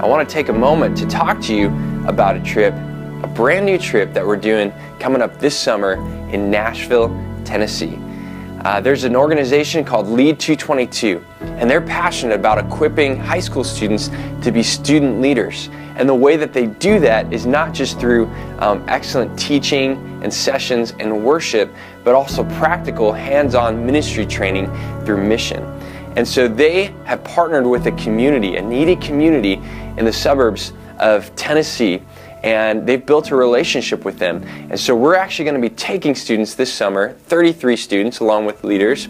I want to take a moment to talk to you about a trip, a brand new trip that we're doing coming up this summer in Nashville, Tennessee. There's an organization called Lead 222, and they're passionate about equipping high school students to be student leaders. And the way that they do that is not just through excellent teaching and sessions and worship, but also practical hands-on ministry training through mission. And so they have partnered with a community, a needy community in the suburbs of Tennessee, and they've built a relationship with them. And so we're actually going to be taking students this summer, 33 students along with leaders,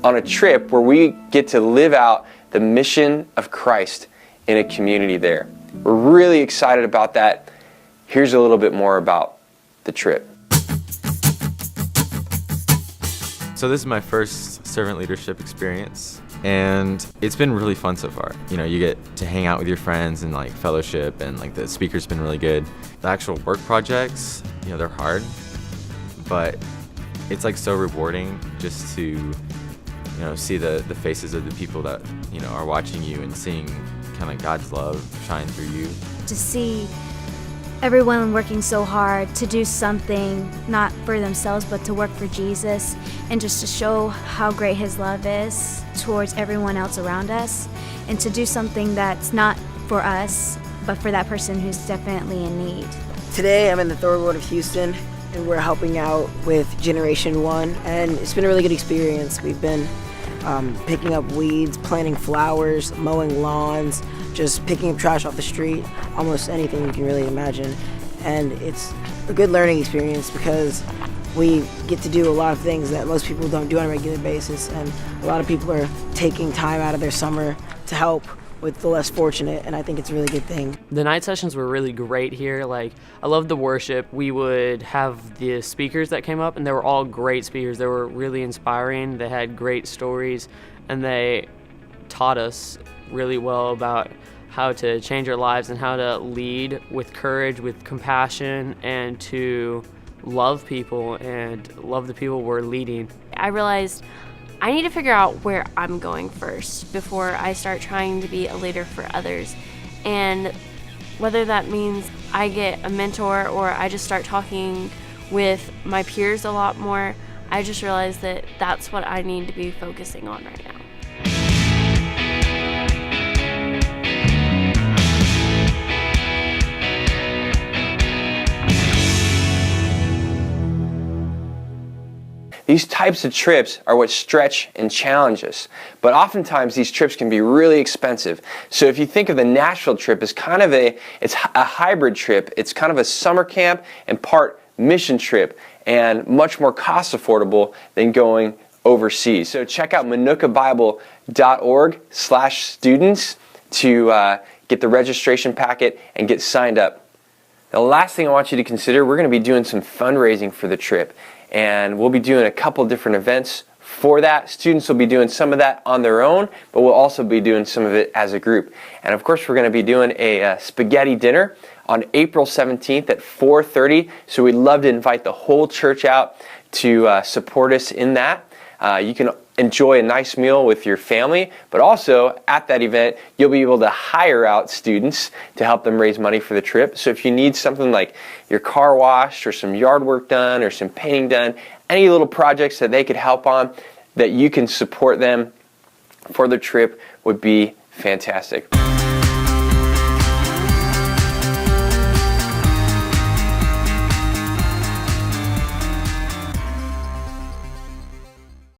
on a trip where we get to live out the mission of Christ in a community there. We're really excited about that. Here's a little bit more about the trip. So this is my first servant leadership experience, and it's been really fun so far. You know, you get to hang out with your friends and like fellowship, and like the speaker's been really good. The actual work projects, you know, they're hard, but it's like so rewarding just to, you know, see the faces of the people that, you know, are watching you and seeing kind of like God's love shine through you. To see everyone working so hard to do something not for themselves but to work for Jesus, and just to show how great His love is towards everyone else around us, and to do something that's not for us but for that person who's definitely in need. Today I'm in the Third Ward of Houston, and we're helping out with Generation 1, and it's been a really good experience. We've been picking up weeds, planting flowers, mowing lawns, just picking up trash off the street, almost anything you can really imagine. And it's a good learning experience because we get to do a lot of things that most people don't do on a regular basis, and a lot of people are taking time out of their summer to help with the less fortunate, and I think it's a really good thing. The night sessions were really great here. Like, I loved the worship. We would have the speakers that came up, and they were all great speakers. They were really inspiring. They had great stories, and they taught us really well about how to change our lives and how to lead with courage, with compassion, and to love people and love the people we're leading. I realized I need to figure out where I'm going first before I start trying to be a leader for others. And whether that means I get a mentor or I just start talking with my peers a lot more, I just realized that that's what I need to be focusing on right now. These types of trips are what stretch and challenge us, but oftentimes these trips can be really expensive. So if you think of the Nashville trip as kind of it's a hybrid trip, it's kind of a summer camp and part mission trip, and much more cost affordable than going overseas. So check out manukahbible.org/students to get the registration packet and get signed up. The last thing I want you to consider, we're going to be doing some fundraising for the trip. And we'll be doing a couple different events for that. Students will be doing some of that on their own, but we'll also be doing some of it as a group. And of course, we're going to be doing a spaghetti dinner on April 17th at 4:30. So we'd love to invite the whole church out to support us in that. You can enjoy a nice meal with your family, but also at that event, you'll be able to hire out students to help them raise money for the trip. So if you need something like your car washed or some yard work done or some painting done, any little projects that they could help on that you can support them for the trip would be fantastic.